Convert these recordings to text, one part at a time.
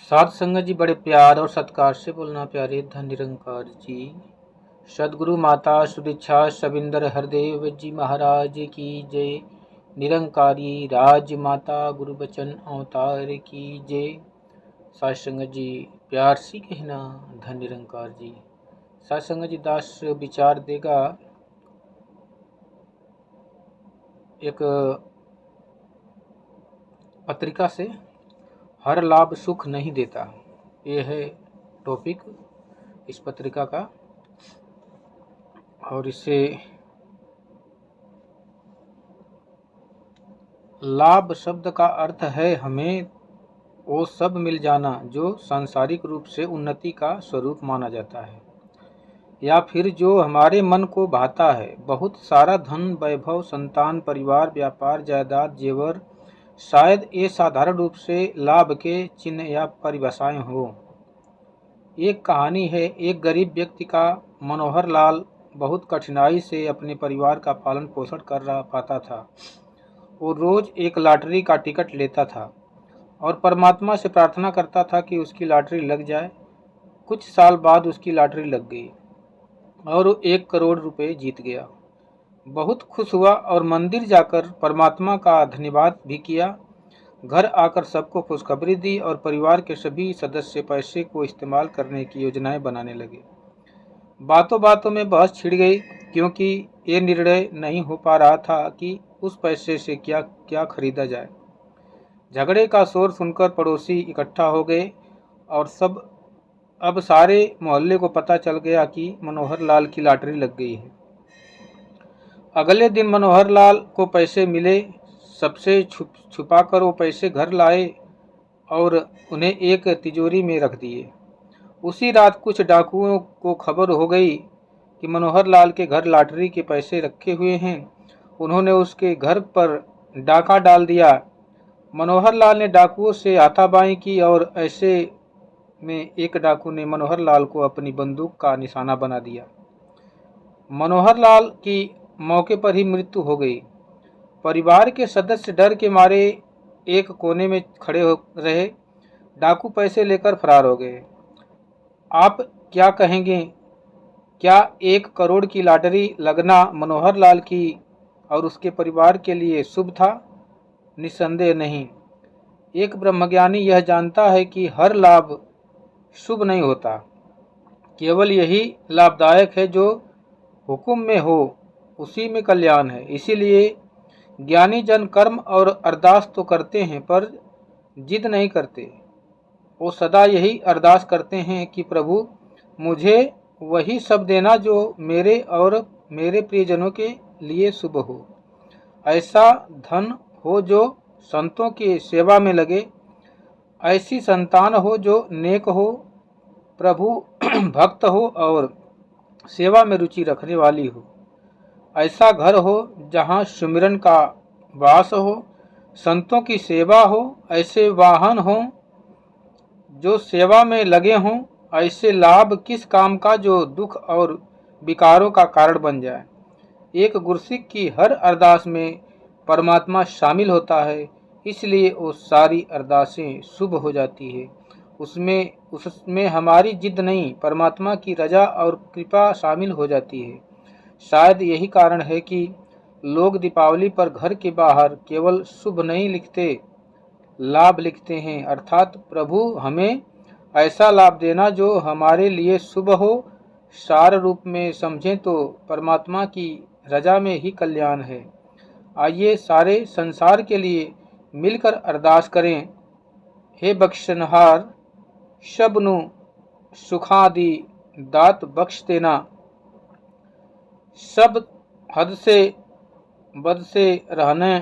साध संगत जी, बड़े प्यार और सत्कार से बोलना प्यारे। धन निरंकार जी, सदगुरु माता सुदीक्षा सबिंदर हरदेव जी महाराज की जय। निरंकारी राज माता गुरु बचन अवतार की जय। साध संगत जी, प्यार सी कहना धन निरंकार जी। साध संगत जी, दास विचार देगा एक पत्रिका से, हर लाभ सुख नहीं देता। ये है टॉपिक इस पत्रिका का। और इससे लाभ शब्द का अर्थ है हमें वो सब मिल जाना जो सांसारिक रूप से उन्नति का स्वरूप माना जाता है, या फिर जो हमारे मन को भाता है। बहुत सारा धन, वैभव, संतान, परिवार, व्यापार, जायदाद, जेवर, शायद ये साधारण रूप से लाभ के चिन्ह या परिभाषाएं हो। एक कहानी है, एक गरीब व्यक्ति का मनोहर लाल बहुत कठिनाई से अपने परिवार का पालन पोषण कर रहा पाता था। वो रोज एक लॉटरी का टिकट लेता था और परमात्मा से प्रार्थना करता था कि उसकी लॉटरी लग जाए। कुछ साल बाद उसकी लॉटरी लग गई और वो 1 करोड़ रुपए जीत गया। बहुत खुश हुआ और मंदिर जाकर परमात्मा का धन्यवाद भी किया। घर आकर सबको खुशखबरी दी और परिवार के सभी सदस्य पैसे को इस्तेमाल करने की योजनाएं बनाने लगे। बातों बातों में बहस छिड़ गई, क्योंकि ये निर्णय नहीं हो पा रहा था कि उस पैसे से क्या क्या खरीदा जाए। झगड़े का शोर सुनकर पड़ोसी इकट्ठा हो गए और अब सारे मोहल्ले को पता चल गया कि मनोहर लाल की लॉटरी लग गई है। अगले दिन मनोहर लाल को पैसे मिले। सबसे छुपा कर वो पैसे घर लाए और उन्हें एक तिजोरी में रख दिए। उसी रात कुछ डाकुओं को खबर हो गई कि मनोहर लाल के घर लॉटरी के पैसे रखे हुए हैं। उन्होंने उसके घर पर डाका डाल दिया। मनोहर लाल ने डाकुओं से हाथापाई की और ऐसे में एक डाकू ने मनोहर लाल को अपनी बंदूक का निशाना बना दिया। मनोहर लाल की मौके पर ही मृत्यु हो गई। परिवार के सदस्य डर के मारे एक कोने में खड़े हो रहे। डाकू पैसे लेकर फरार हो गए। आप क्या कहेंगे? क्या 1 करोड़ की लॉटरी लगना मनोहर लाल की और उसके परिवार के लिए शुभ था? निस्संदेह नहीं। एक ब्रह्मज्ञानी यह जानता है कि हर लाभ शुभ नहीं होता, केवल यही लाभदायक है जो हुक्म में हो, उसी में कल्याण है। इसीलिए ज्ञानी जन कर्म और अरदास तो करते हैं पर जिद नहीं करते। वो सदा यही अरदास करते हैं कि प्रभु मुझे वही सब देना जो मेरे और मेरे प्रियजनों के लिए शुभ हो। ऐसा धन हो जो संतों की सेवा में लगे, ऐसी संतान हो जो नेक हो, प्रभु भक्त हो और सेवा में रुचि रखने वाली हो। ऐसा घर हो जहाँ सुमिरन का वास हो, संतों की सेवा हो। ऐसे वाहन हो जो सेवा में लगे हों। ऐसे लाभ किस काम का जो दुख और विकारों का कारण बन जाए। एक गुरसिक की हर अरदास में परमात्मा शामिल होता है, इसलिए वो सारी अरदासें शुभ हो जाती है। उसमें हमारी जिद नहीं, परमात्मा की रजा और कृपा शामिल हो जाती है। शायद यही कारण है कि लोग दीपावली पर घर के बाहर केवल शुभ नहीं लिखते, लाभ लिखते हैं। अर्थात प्रभु हमें ऐसा लाभ देना जो हमारे लिए शुभ हो। सार रूप में समझें तो परमात्मा की रजा में ही कल्याण है। आइए सारे संसार के लिए मिलकर अरदास करें। हे बख्शनहार, सबनु सुखादि दात बख्श देना, सब हद से बद से रहने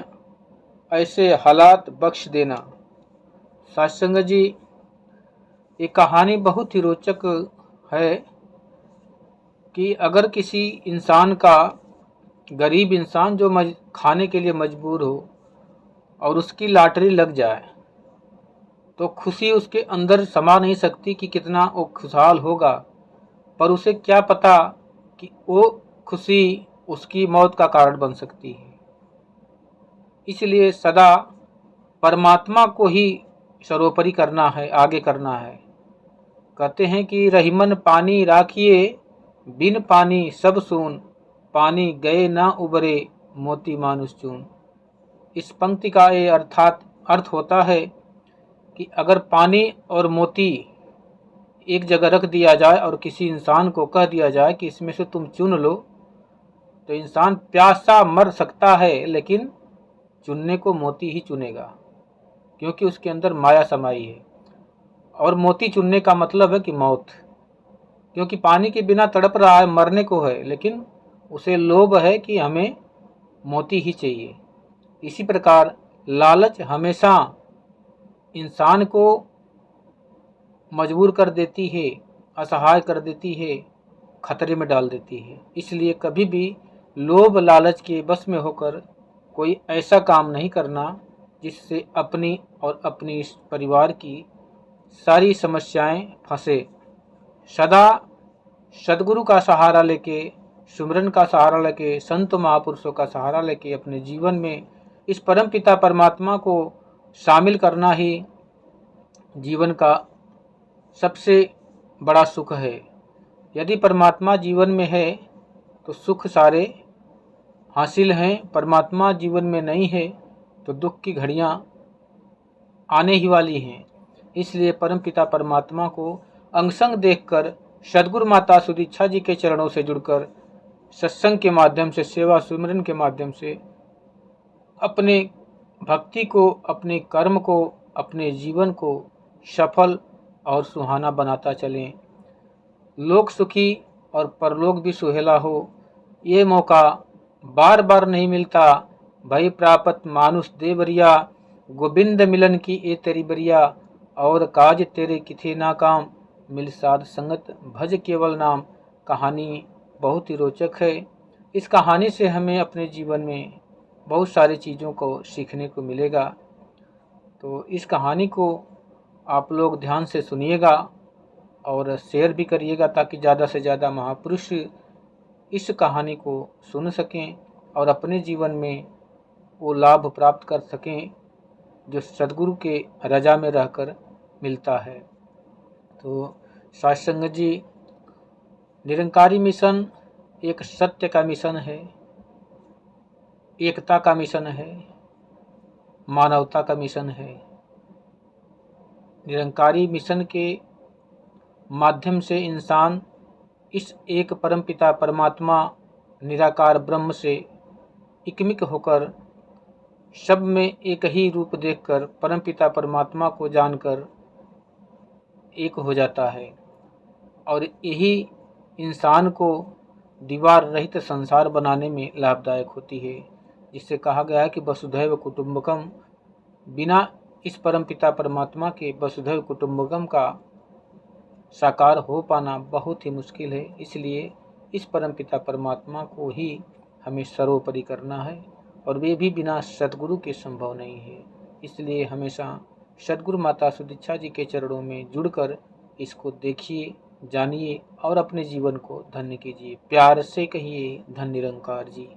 ऐसे हालात बख्श देना। सत्संग जी, ये कहानी बहुत ही रोचक है कि अगर किसी इंसान का, गरीब इंसान जो खाने के लिए मजबूर हो और उसकी लॉटरी लग जाए तो खुशी उसके अंदर समा नहीं सकती कि कितना वो खुशहाल होगा। पर उसे क्या पता कि वो खुशी उसकी मौत का कारण बन सकती है। इसलिए सदा परमात्मा को ही सर्वोपरि करना है, आगे करना है। कहते हैं कि रहीमन पानी राखिए, बिन पानी सब सून, पानी गए ना उबरे, मोती मानुष चून। इस पंक्ति का ये अर्थ होता है कि अगर पानी और मोती एक जगह रख दिया जाए और किसी इंसान को कह दिया जाए कि इसमें से तुम चुन लो, तो इंसान प्यासा मर सकता है, लेकिन चुनने को मोती ही चुनेगा, क्योंकि उसके अंदर माया समाई है। और मोती चुनने का मतलब है कि मौत, क्योंकि पानी के बिना तड़प रहा है, मरने को है, लेकिन उसे लोभ है कि हमें मोती ही चाहिए। इसी प्रकार लालच हमेशा इंसान को मजबूर कर देती है, असहाय कर देती है, खतरे में डाल देती है। इसलिए कभी भी लोभ लालच के बस में होकर कोई ऐसा काम नहीं करना जिससे अपनी और अपनी परिवार की सारी समस्याएं फंसे। सदा सद्गुरु का सहारा लेके, सुमिरन का सहारा लेके, संत महापुरुषों का सहारा लेके अपने जीवन में इस परम पिता परमात्मा को शामिल करना ही जीवन का सबसे बड़ा सुख है। यदि परमात्मा जीवन में है तो सुख सारे हासिल हैं, परमात्मा जीवन में नहीं है तो दुख की घड़ियां आने ही वाली हैं। इसलिए परमपिता परमात्मा को अंगसंग देखकर सद्गुरु माता सुदीक्षा जी के चरणों से जुड़कर सत्संग के माध्यम से, सेवा सुमिरन के माध्यम से अपने भक्ति को, अपने कर्म को, अपने जीवन को सफल और सुहाना बनाता चलें। लोक सुखी और परलोक भी सुहेला हो, ये मौका बार बार नहीं मिलता। भई प्रापत मानुष देवरिया, गोविंद मिलन की ए तेरी बरिया, और काज तेरे किथे नाकाम, मिल साध संगत भज केवल नाम। कहानी बहुत ही रोचक है। इस कहानी से हमें अपने जीवन में बहुत सारी चीज़ों को सीखने को मिलेगा। तो इस कहानी को आप लोग ध्यान से सुनिएगा और शेयर भी करिएगा, ताकि ज़्यादा से ज़्यादा महापुरुष इस कहानी को सुन सकें और अपने जीवन में वो लाभ प्राप्त कर सकें जो सद्गुरु के रजा में रहकर मिलता है। तो साथ संगत जी, निरंकारी मिशन एक सत्य का मिशन है, एकता का मिशन है, मानवता का मिशन है। निरंकारी मिशन के माध्यम से इंसान इस एक परमपिता परमात्मा निराकार ब्रह्म से एकमिक होकर, सब में एक ही रूप देखकर परमपिता परमात्मा को जानकर एक हो जाता है। और यही इंसान को दीवार रहित संसार बनाने में लाभदायक होती है, जिससे कहा गया है कि वसुधैव कुटुंबकम। बिना इस परमपिता परमात्मा के वसुधैव कुटुंबकम का साकार हो पाना बहुत ही मुश्किल है। इसलिए इस परमपिता परमात्मा को ही हमें सर्वोपरि करना है, और वे भी बिना सद्गुरु के संभव नहीं है। इसलिए हमेशा सद्गुरु माता सुदीक्षा जी के चरणों में जुड़कर इसको देखिए, जानिए और अपने जीवन को धन्य कीजिए। प्यार से कहिए धन्य निरंकार जी।